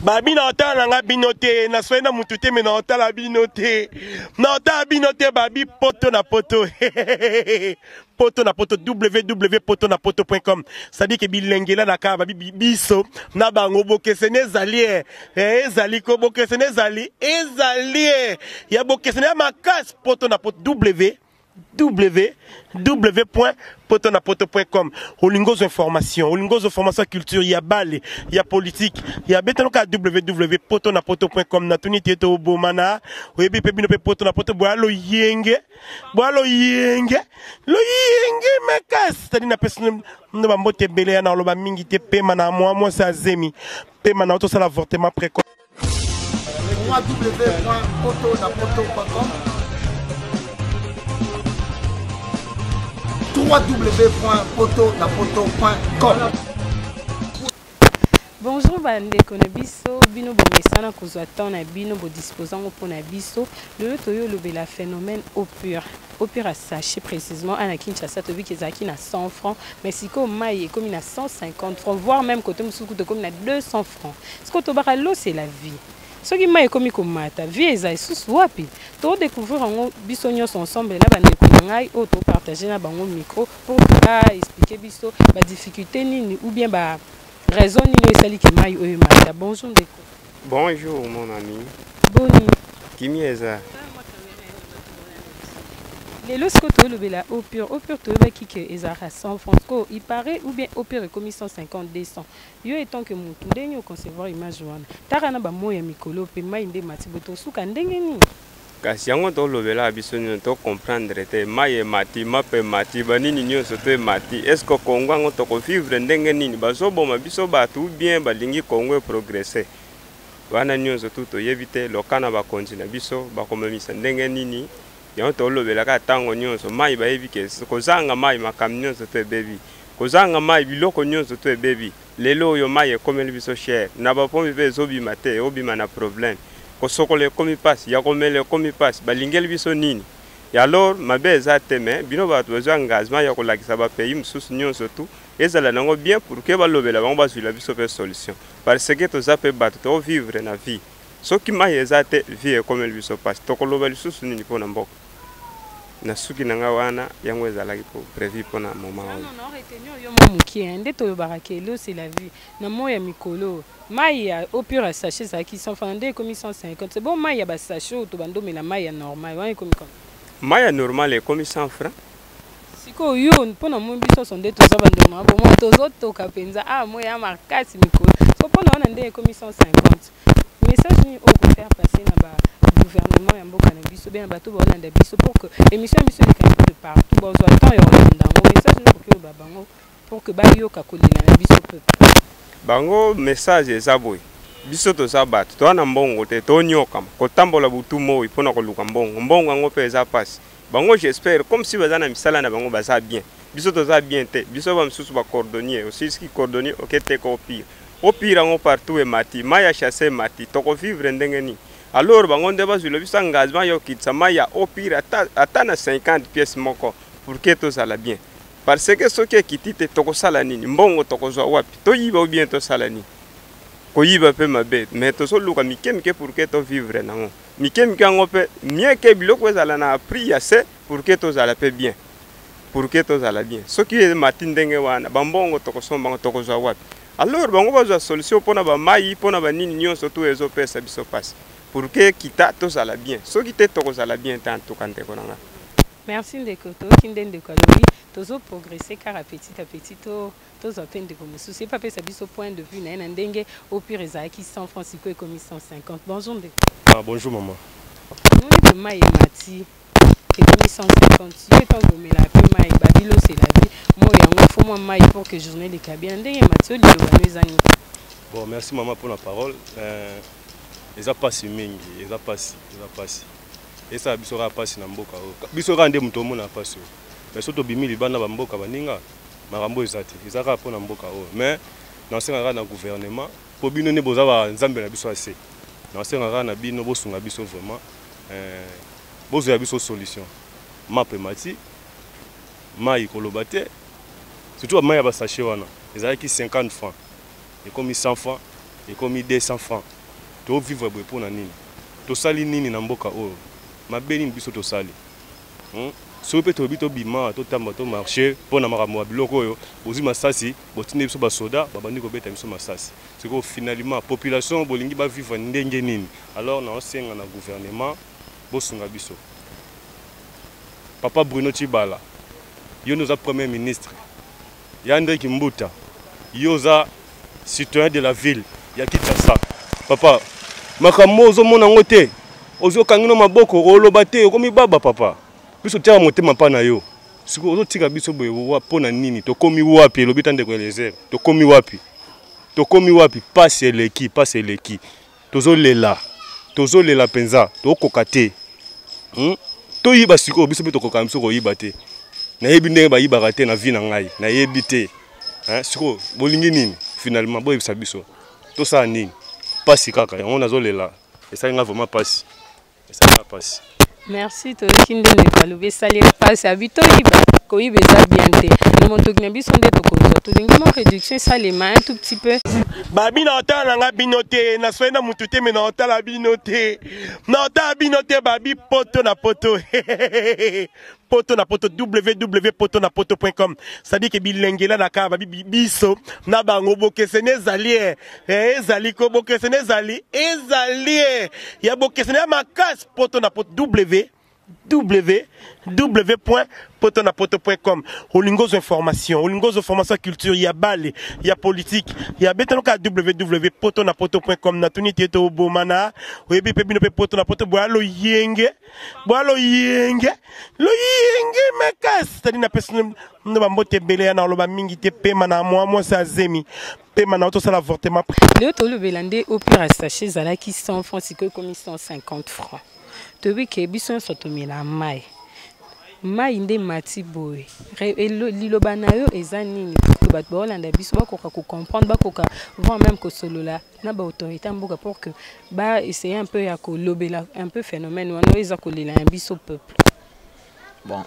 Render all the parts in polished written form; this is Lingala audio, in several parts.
Babi na otala nga binote na soina mutute me na otala binote. Na otala binote babi poto na poto. Poto na poto www.potonapoto.com. Ça dit que bilengela na ka babi biso na bango bokesene zali ezali ko bokesene zali ezali ya bokesene makas poto na poto www.potonapoto.com. Olingos information, olingos information culture, il y a balle, il y a politique, il y a betanoka www.potonapoto.com. Na tuni tieto bomana, oyebi pebino pe potonapoto boa lo yenge mekas. Tadi na personne no bambote belé na lo ba mingi te pema na moi sa zemi. Pema na auto sala avortement précoce. www.potonapoto.com www.potonapoto.com. Bonjour bandeko na biso bino bomesana kozwa temps na bino bo disposant pour na biso le toyo lobela phénomène au pur à sachet précisément à Kinshasa to biki zaki na 100 francs mais siko mai comme na 150 francs voire même côté musuku to comme na 200 francs ce que to bakalo c'est la vie. Ce qui m'a commis comme mata, vie est sous wapi. To découvrir en biso nyos ensemble na bandeko ngai auto partager na bango micro pour expliquer biso ba difficulté nini ou bien ba raison nini esali ki mai oyo mata. Bonjour ndeko. Bonjour mon ami. Boni. Kimi eza? Les lorsque tu le bela au pur tu le qui que ezara 100 francs ko il paraît ou bien au pur comme 150 200 yo étant que mutu ndenge o concevoir image wana tarana ba moya mikolo pe mai nde matiboto suka ndenge ni kasi yango to lobela biso ni to comprendre te mai mati mape mati banini nyonso to mati est-ce que Congo ngo to ko vivre ndenge nini bazo boma biso batu bien balingi Congo progresser wana nyonso tout yebite lokana ba continue biso ba komemisa ndenge nini yango to lobela ka tango nyonso mai ba yebike kozanga mai makam nyonso to bebi kozanga mai biloko nyonso to bebi lelo yo mai komeli biso cher na ba pombe pe zobi mate obima na problème ko sokole komi pass ya komele komi pass balingeli biso nini ya alors mabeza teme bino ba to engagement ya ko lakisa ba pays mususu nyonso tu ezala nango bien pour que ba lobela bango bazwila biso pe solution parce que to zape bat to vivre na vie soki mai ezate vie komeli biso pass to ko lobela susu nini pona mboka na suki nanga wana yango ezalaki po prévu pona moment oyo. Non retenir yo mo muki ende to barakelo c'est la vie na moya mikolo mai ya au pur à sachet ça qui sont fondés comme 150 c'est bon mai ya ba sachet to bando mais la mai ya normal wana comme mai ya normal est comme 100 francs siko yo pona mo biso sonde to za bando na bo mo to zoto kapenza moya markasi mikolo so pona wana nde comme 150 message ni au faire passer na ba gouvernement ya mboka na biso bien bato ba na biso pour que émission est un peu de partout bon so temps yo ndango message pour que ba bango pour que ba yo ka kolela na biso peuple bango message ezaboy biso to sabat to na mbongo te to nyoka ko tambola butu moi pona ko luka mbongo ngo pe eza passe bango j'espère comme si bazana misala na bango baza bien biso to za bien te biso ba msusu ba cordonnier aussi ski cordonnier okete ko pire ngo partout e mati maya chasser mati to ko vivre ndenge ni alors bango nde bazwilo biso engagement yo kitsama ya au pire ata na 50 pièces moko pour que tout ça la bien parce que ce qui kitite toko sala nini mbongo toko zwa wapi to yiba ou bien to sala nini ko yiba pe mabe mais to so luka mikemike pour que to vivre nango mikemike ngo pe mieux que biloko ezala na prix assez pour que to zala pe bien pour que to zala bien ce qui est matindenge wana bambongo toko somba toko zwa wapi alors bango bazwa solution pona ba mai pona ba nini nyonso to ezo pesa biso passe pour que kita to sala bien so qui te to sala bien tant to kante konanga. Merci ndeko to kindende ko lobi tozo progresser car à petit to zapen de comme souci pas ça biso point de vue na ndenge au pire ezaki 100 francs siko et comme 150. Bonjour ndeko. Bonjour maman. Nous de mai mati et comme 150 yo étant comme la peu mai babilo c'est la vie moi yango faut moi mai pour que journée les cabine ndenge mati le banezani. Bon merci maman pour la parole. Eza pasi mingi, eza pasi. Et ça bisora pasi na mboka. Bisora nde muto mona pasi. Mais soto bimi libana ba mboka baninga, marambo ezati. Ezaka pona mboka o. Mais na senga na gouvernement, po bino ne boza ba nzambe na biso assez. Na senga na bino bosunga biso vraiment bozo ya biso solution. Mape mati, mai kolobate. Surtout mai ya ba sachet wana. Ezaki 50 francs. Et comme 100 francs. et comme 200 francs. To vivre pour na nini. To sali nini na mboka o. Mabeni biso to sali. So peut to bito bima to tamba to marché pour na makambo biloko yo. Ozi masasi, botine biso ba soda, babandi ko beta biso masasi. C'est que finalement population bolingi ba vivre ndenge nini. Alors na osenga na gouvernement bosunga biso. Papa Bruno Tshibala, yo nous a premier ministre. Yandre Kimbuta, yo za citoyen de la ville, ya Kinshasa. Papa, makambo ozomona ngote, ozokangino maboko oloba te komi baba papa. Biso tia motema pa na yo. Siko ozotika biso boye wa pona nini, tokomi wapi lobi tande ko les tokomi wapi. Tokomi wapi passe eleki. Tozolela penza, tokoka te. To yiba siko biso beto koka biso ko yiba te. Na yebi ndenge ba yiba te na vie na ngai, na yebi te. Siko bolingi nini finalement boye bisa biso. To sa nini? Pasi kaka, on azolela. Et ça nga vraiment pasi. Et ça nga pasi. Merci to kindende balobe sali passe habito yiba. Ko yiba ça bien te. No monto gnabi sonde to ko to lingi mo réduction salema un tout petit peu. Babi na otala nga binote na swena mutute me na otala binote. Na otala binote babi poto na poto. Poto na poto www.potonapoto.com. Ça dit que bilengela na ka babi biso na bango bokesene zali ezali ko bokesene zali ezali ya bokesene makas poto na poto www.potonapoto.com. Olingos information, olingos information culture, il y a balle, il y a politique, il y a betanoka www.potonapoto.com. Na tunité to bomana, oyebi pe binope potonapoto boalo yenge mekas. C'est-à-dire na personne ne va mbote belé na loba mingi te pema na moi sa zemi. Pema na auto ça l'avortement. Le tolo belande au pire à sachet zala qui 100 francs c'est que comme 150 francs. Tobi ke biso sotomela mai nde mati boy liloba na yo eza nini to bat bolanda biso bakoka ko comprendre bakoka voir même ko solola na ba autorité mboka pour que ba essayer un peu ya ko lobela un peu phénomène wana eza ko lela biso peuple. Bon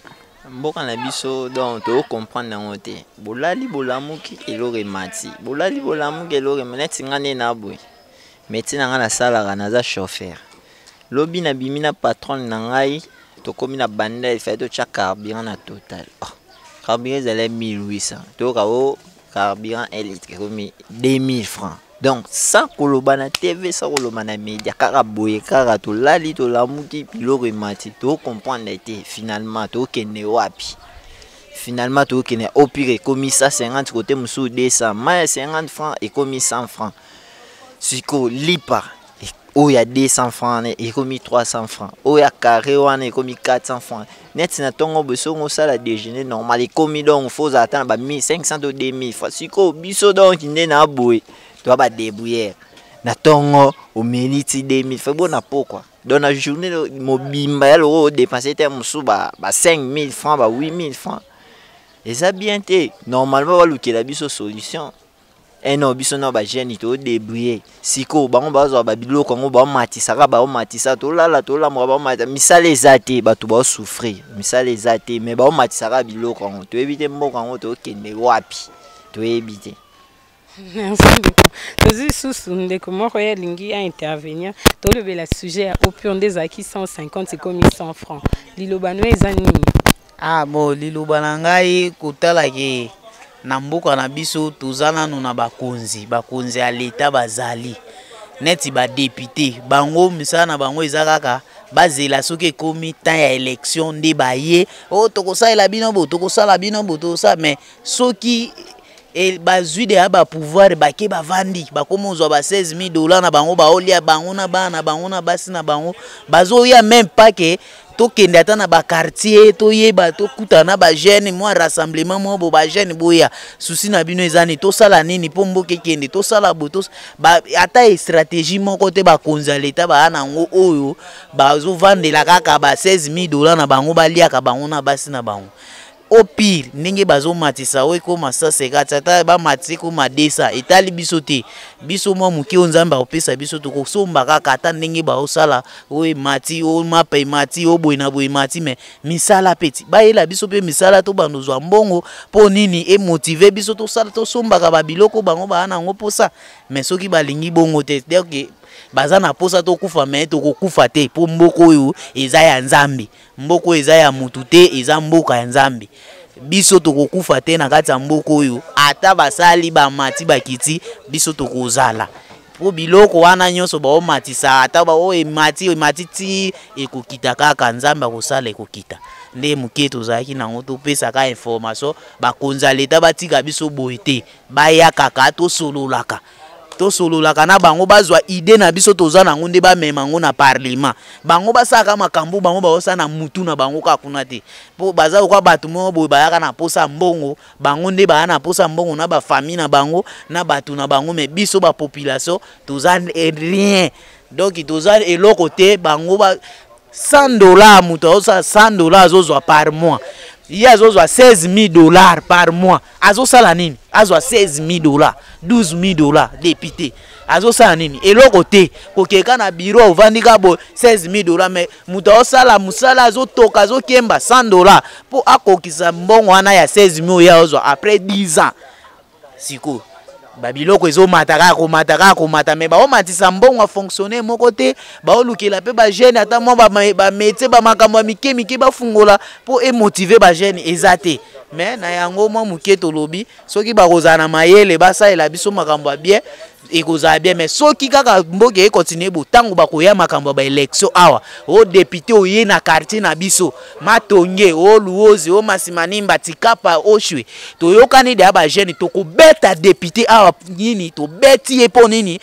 mboka na biso donc to comprendre ngote bolali bolamuki elore mati bolali bolamuki elore maneti ngane na boy metina ngana sala na za chauffeur lobi na bimina patron na ngai to komi na banda il fait to cha carburant na total carburant zale 1800 to ka o carburant 1 litre komi 2000 francs donc ça koloba na TV ça koloba na média kaka boye kaka to lali to lamuki piloko mati to comprendre été finalement to kene wapi finalement to kene au pire komi 150 côté musu 200 mais 50 francs et komi 100 francs siko lipa. Oh, il y a 200 francs, et comme 300 francs. Oh, il y a carré, et comme 400 francs. Net, na tongo beso ngo sala déjeuner normal. Et comme donc, faut attendre 1500 ou 2000 francs. Si ko biso donc inde na boy, tu vas débrouiller. Na tongo au mérite 2000 francs. Bon na pourquoi? Dans la journée, mobimba ya lo dépenser te musu ba 5000 francs, ba 8000 francs. Et ça bien té. Normalement, va luki la biso solution. Et non, biso na ba jeune to débrouiller. Siko bango bazo ba biloko ngo ba matisa ka ba matisa to la mo ba matisa misale zate ba to ba souffrir. Misale zate mais ba matisa ka biloko ngo to éviter mboka ngo to kende wapi. To éviter. Merci beaucoup. Tozi sous ndeko moko ya lingi a intervenir. To lever la sujet au pur des acquis 150 c'est comme 100 francs. Lilobano eza nini? Ah bon, lilobana ngai kotala ke na mboka na biso tozana no na bakonzi ya leta bazali neti ba député bango misana na bango ezakaka bazela soki komi temps ya élection nde baye o tokosala bino bo to ça mais soki et bazui de ba pouvoir bake bavandi bakomozwa ba $16,000 na bango baolia bango na bana bango na basi na bango bazoya même pas que tokende ata na ba quartier toyeba tokutana ba jeune moi rassemblement mo bo ba jeune boya souci na bino ezani to sala nini po mboke kende to sala botos ba ata stratégie moko te ba konza leta ba na ngo oyo bazo vandela kaka ba $16,000 na bango balia ka bango na basi na bango au pire ndenge bazo matisa o ekoma 150 ata ba matisi koma 200 etali biso te biso mwa muke onzamba opesa biso to kosomba kaka ata ndenge ba osala o mati o mapa mati o boina boy mati mais misala peti ba yela biso pe misala to bandozwa mbongo po nini e motiver biso to sala to somba ka ba biloko bango ba na ngo posa mais soki balingi bongo te donc baza na posa to kufa mais to kokufa te po mboko oyo eza ya nzambe mboko eza ya mutu te eza mboka ya nzambe biso to kokufa te na kati ya mboko oyo ata basali ba mati bakiti biso to kozala po biloko wana nyonso ba o matisa ata ba o mati ti ekokita kaka nzambe akosala ekokita nde muke tozalaki nango topesa ka information bakonza leta batika biso boye te baya kaka tosololaka tosololaka na bango bazwa idée na biso toza nango nde bamema ngo na parlement bango basaka makambo bango baosa na mutu na bango kakuna te po baza kwa batu mo boye bayaka na posa mbongo bango nde baya na posa mbongo na ba famille na bango na batu na bango mais biso ba population toza rien donc toza eloko te bango ba $100 mutu osa $100 azozwa par mois il azozwa $16,000 par mois azosala nini azwa $16,000 $12,000 député azosala nini eloko te kokeka na bureau ovandika bo $16,000 mais mutu osala musala azotoka azokemba $100 po akokisa mbongo wana ya 16,000 ya ozwa après 10 ans siko babiloko ezomataka komata mais baomatisa mbongo a fonctionner moko te baolukela pe ba jeune ata mo ba métier ba makambo mike bafungola po emotiver ba jeune eza te mais na yango mo muke tolobi soki bakozana mayele basalela biso makambo bien ekozala bien mais soki kaka mboke ekontinue botango bakoya makambo ba élection awa o député oye na quartier na biso matonge o luozi o masimanimba tikapa oshwe toyokani de ba jeune tokobeta député awa nini to beti epo nini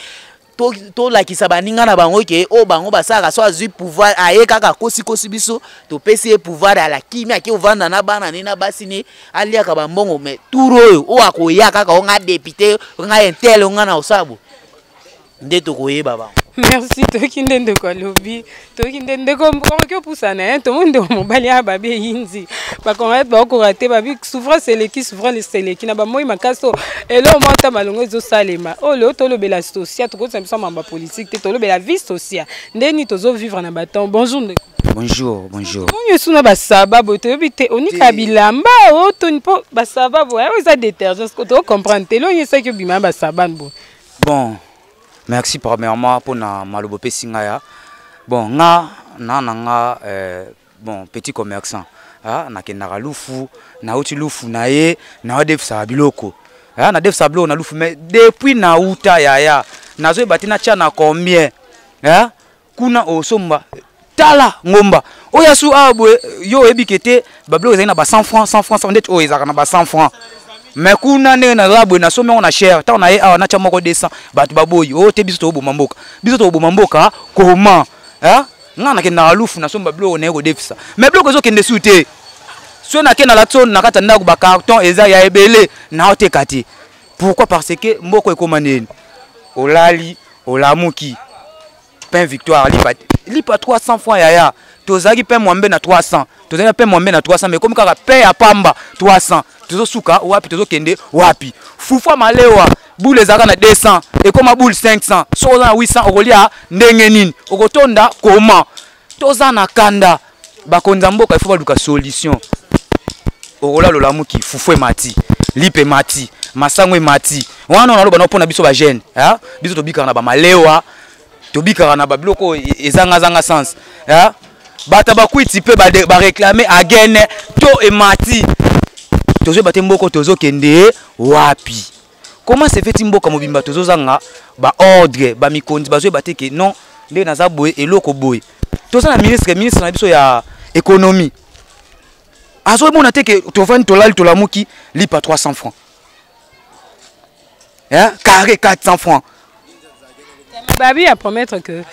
to lakisa baninga na bango ke o bango basaka so azui pouvoir aye kaka kosi biso to pesi pouvoir ala kimi ake ovanda na bana ni na basini aliaka bambongo mais turo oyo o akoya kaka onga député onga intel onga na osabu nde to koyeba ba. Merci toki ndende kwa lobi toki ndende ko ko pusana to monde mobali ya babi yinzi ba konga ba ko rater babi souffrance seleki na ba moi makaso elo monta malongo zo salema o le to lobela social to ko tsamisa mamba politique te to lobela vie sociale ndeni tozo vivre na baton bonjour. Bonjour. On suna ba sababu to bite onika bilamba o to nipo ba sababu ya za détergence ko to comprendre te lo yesa ke bima ba sababu. Bon. Merci premièrement pour na malobo pesingaya. Bon nga bon petit commerçant. Na kenaka lufu na uti lufu na ye na defsa biloko. Na defsa biloko na lufu mais depuis na uta ya nazo batina tia na combien. Kuna osomba tala ngomba. Oya su abwe yo ebikete babilo ezali na ba 100 francs ndet o ezaka na ba 100 francs. Mais kuna ne na rabwe na somme on a cher ta on a ye awa na cha moko 200 batu baboyi o te biso to boma mboka comment nga na ke na lufu na somba bloko na ko defisa mais bloko zo kende sute so na ke na la tson na kata ndako ba carton eza ya ebele na ote kati pourquoi parce que mboko ekomandeni olali olamuki pain victoire lipa 300 francs ya tozaki pain mwambe na 300 tozaki pain mwambe na 300 mais comme kaka pain ya pamba 300 tozo suka wapi tozo kende wapi fufa malewa boule zaka na 200 et comme boule 500 so na 800 okolia ndenge nini okotonda koma toza na kanda bakonza mboka ifo baluka solution okola lolamuki fufu mati lipe mati masango mati wana na loba na pona biso ba jeune biso tobika na ba malewa tobika na ba biloko ezanga sens bata bakwiti pe ba réclamer again to emati tozo baté mboko tozo kende wapi comment se fait mboka mobimba tozo zanga ba ordre ba mikondi bazo baté ke non ndé na za boye eloko boye tozo na ministre na biso ya économie azo mona te ke to vendre tolali tolamuki lipa 300 francs carré 400 francs babi a promettre que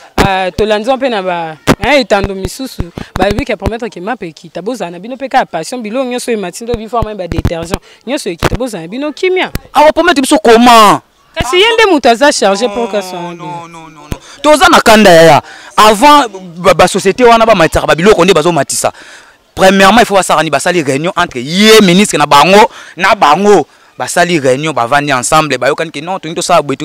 tolanzo pe na ba etando misusu babi ka promettre que mape ki taboza na bino pe ka passion bilo nyoso ematindo bi forma ba détergent nyoso ki taboza na bino kimia a promettre biso comment kasi yende mutaza charger pour que son non toza na kanda ya avant ba société wana ba mataka ba biloko nde bazo matisa premièrement il faut basali basali réunion entre yé ministre na bango basali réunion bavandi ensemble bayokani ke non to sabwe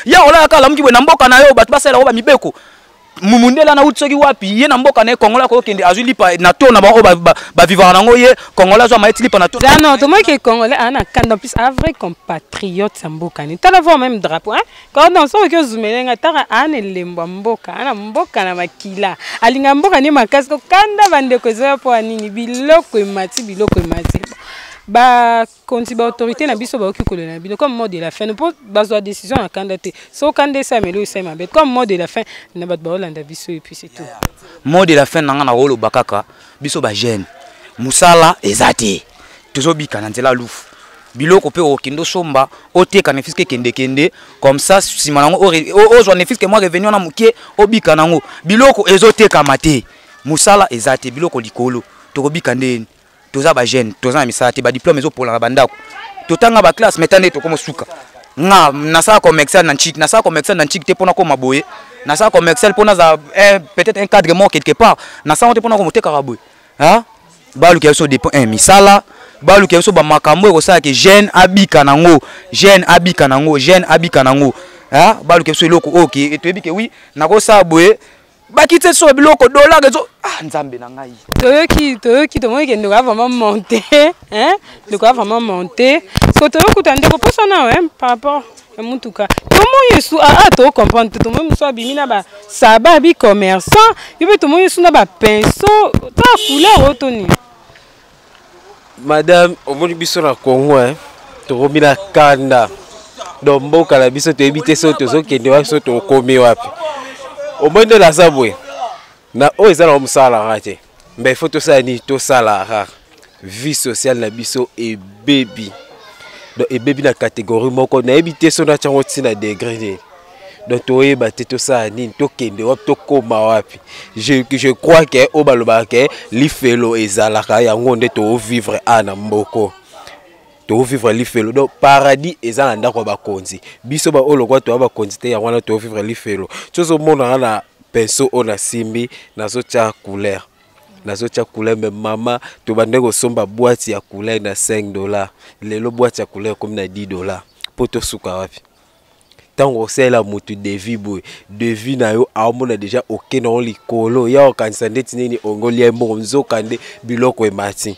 ya ola kala mki bwe na mboka na yo batu basala oba mibeko mumundela na utsoki wapi ye na mboka na Kongola ko kende azuli pa na to na ba vivre nango ye Kongola zo maitili pa na to non to moi que Congolais ana kanda plus un vrai compatriote samboka ni tala voir même drapeau hein quand on sort que zumelenga tara ane lembo mboka ana mboka na makila alinga mboka ni makasi ko kanda bande ko za po anini biloko emati ba konti ba autorité na biso ba okikolo na bino comme mot de la fin ne pas bazwa décision na candidaté so candidat ça melo ça mabet comme mot de la fin na bat ba olanda biso et puis c'est tout mot de la fin nanga na rolo bakaka biso ba jeune musala ezati tozo bika na nzela lufu biloko pe okindo somba oteka na fiske kende comme ça sima nango ozwa ne fiske moi revenu na mukie obika nango biloko ezoteka mate musala ezati biloko likolo tokobika ndeni toza ba jeune toza na misala te ba diplôme ezo pola na bandako totanga ba classe metande to komo suka nga nasa commercial na nchik te pona ko maboye nasa commercial pona za peut-être un cadre mort quelque part nasa on te pona ko moteka raboye hein ba luki so dépend misala ba luki so ba makambo e ko sa ke jeune abika nango hein ba luki so eloko OK et to ke oui na ko sa boye bakite so biloko dollar zo nzambe na ngai toyoki to moi que nous avons vraiment monté hein le quoi vraiment monté so toyoku tande ko posona hein par rapport à mutuka to moi yesu to comprendre to moi so abimina ba saba bi commerçant et to moi yesu na ba pinceau ta couleur otoni madame omoni biso na Congo hein to romina kanda domboka la biso to ebite so to zo kende wa so to komi wapi au moins de la saboué na o ezala musala rate mais faut to ça ni to sala rare vie sociale na biso et baby donc et baby na catégorie moko na ebité so na chango tina degré donc to yeba te to ça ni to kende wap to koma wapi je crois que o baloba ke lifelo ezala ka yango nde to vivre ana mboko to vivre lifelo donc paradis ezala ndako ba konzi biso ba olokwa to ba konzi te ya wana to vivre lifelo chozo mona na penso ona simbi nazo cha couleur mais mama to bande ko somba boîte ya couleur na $5 lelo boîte ya couleur comme na $10 poto suka wapi tango sela mutu devi na yo amona déjà OK na likolo ya okanisa ndeti nini ongolia mbonzo kande biloko emati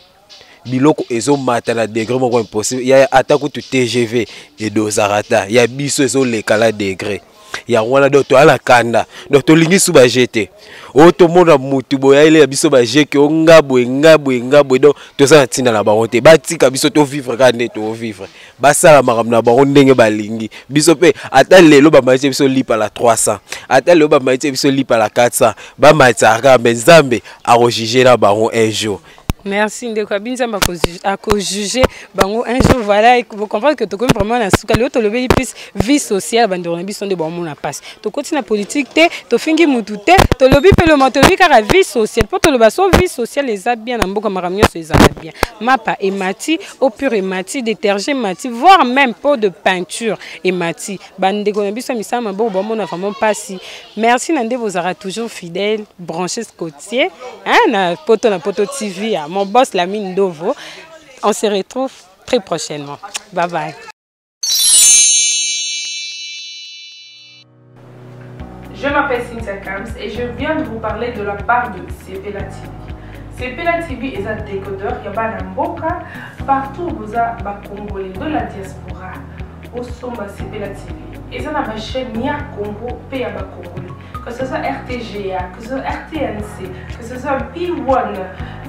biloko ezo mata na degré moko impossible ya atako tu TGV et dozarata ya biso ezo lekala degré ya wana do to ala kanda do to lingi suba jeté o to mona mutu boya ile ya biso ba jeke o ngabwe do to sa tina na baronte batika biso to vivre kande to vivre basala makambo na baron ndenge balingi biso pe ata lelo ba maïté biso lipa la 300 ata lelo ba maïté biso lipa la 400 ba maïtaka mbenzambe a rejuger na baron un jour. Merci ndeko abinzamba ko juger bango un jour voilà vous comprenez que to comme vraiment na suka le to lobeli plus vie sociale bando na biso nde ba mona passe to continue na politique te to fingi mutu te to lobi pe le motobi car vie sociale pour to loba so vie sociale les a bien na mboka maramio so les a bien mapa et mati au pur et mati détergent mati voire même pot de peinture et mati bandeko na biso misama bo ba mona vraiment passe merci nande vous aura toujours fidèle branché Scottier hein na poto TV mon boss Lamine Dovo. On se retrouve très prochainement. Bye bye. Je m'appelle Cynthia Kams et je viens de vous parler de la part de CPLA TV. CPLA TV est un décodeur qui a Mboka partout où vous avez Congolais de la diaspora. Au sommet CPLA TV. Et ça n'a pas chaîne ni à Congo, pays à Congolais. Que ce soit RTGA, que ce soit RTNC, que ce soit P1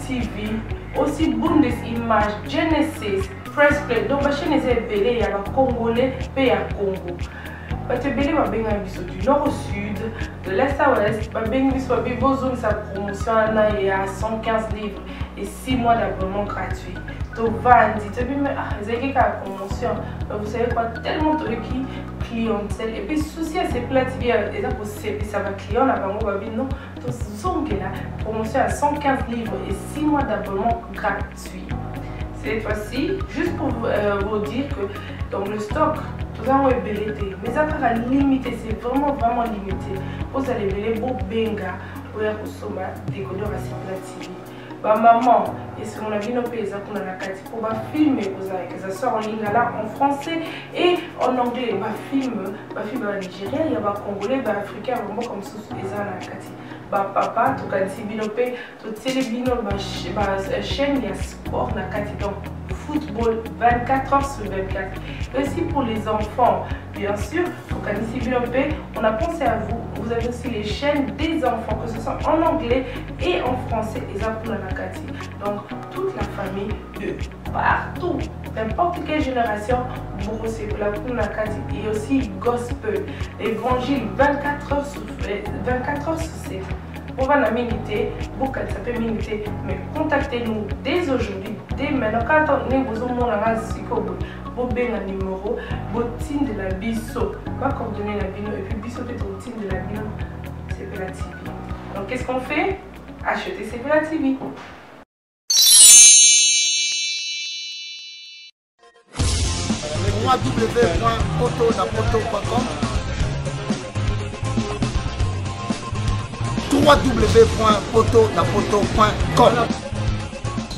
TV, aussi Bundesimage, Genesis, Press Play. Donc, la chaîne est belée, il y a un Congolais, pays à Congo. Parce que belée, ma benga du nord au sud, de l'est à l'ouest, ma benga soit besoin sa promotion il y a 115 livres et 6 mois d'abonnement gratuit. Donc, Vandi, tu dis, mais c'est la promotion. Vous savez quoi, tellement de clientèle. Et puis, souci à ces plats, il y a ça va client, là, non. Donc, la promotion à 115 livres et 6 mois d'abonnement gratuit. Cette fois-ci, juste pour vous dire que dans le stock, tout ça est belleté. Mais ça sera limité, c'est vraiment limité. Vous allez belleter beau benga pour consommer décodeur à CPLA TV. ba maman et sur la bino pesa kuna na kati pour ba filmer que ça sort en lingala en français et en anglais ba film ba nigérien ya ba congolais ba africain vraiment comme ça eza na kati ba papa to kanisi bino pe to télé bino ba chaîne ya sport na kati donc football 24 heures sur 24. Et aussi pour les enfants, bien sûr, on a pensé à vous. Vous avez aussi les chaînes des enfants, que ce soit en anglais et en français. Donc, toute la famille de partout, n'importe quelle génération, et aussi gospel, évangile 24 heures sur 7. On va la miniter, beaucoup ça peut miniter, mais contactez-nous dès aujourd'hui, dès maintenant. Quand on est besoin de vous un numéro, bottine de la biso, pas coordonner la bino, et puis biso peut être bottine de la bino, c'est la TV. Donc qu'est-ce qu'on fait? Acheter c'est la TV. www.potonapoto.com www.potonapoto.com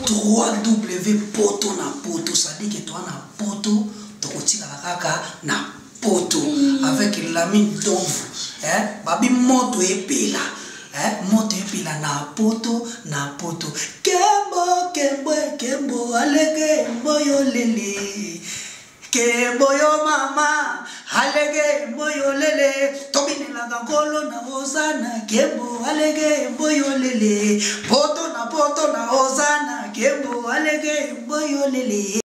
www.potonapoto, ça dit que toi na poto, tokotika la kaka na poto avec l'ami d'ombre, babi moto epela, moto epela na poto, kembo alege mboyo lele, kembo yo mama alege mboyo lele, tobine la gangolo na hosana, kembo alege mboyo lele, poto na hosana, kembo alege mboyo lele.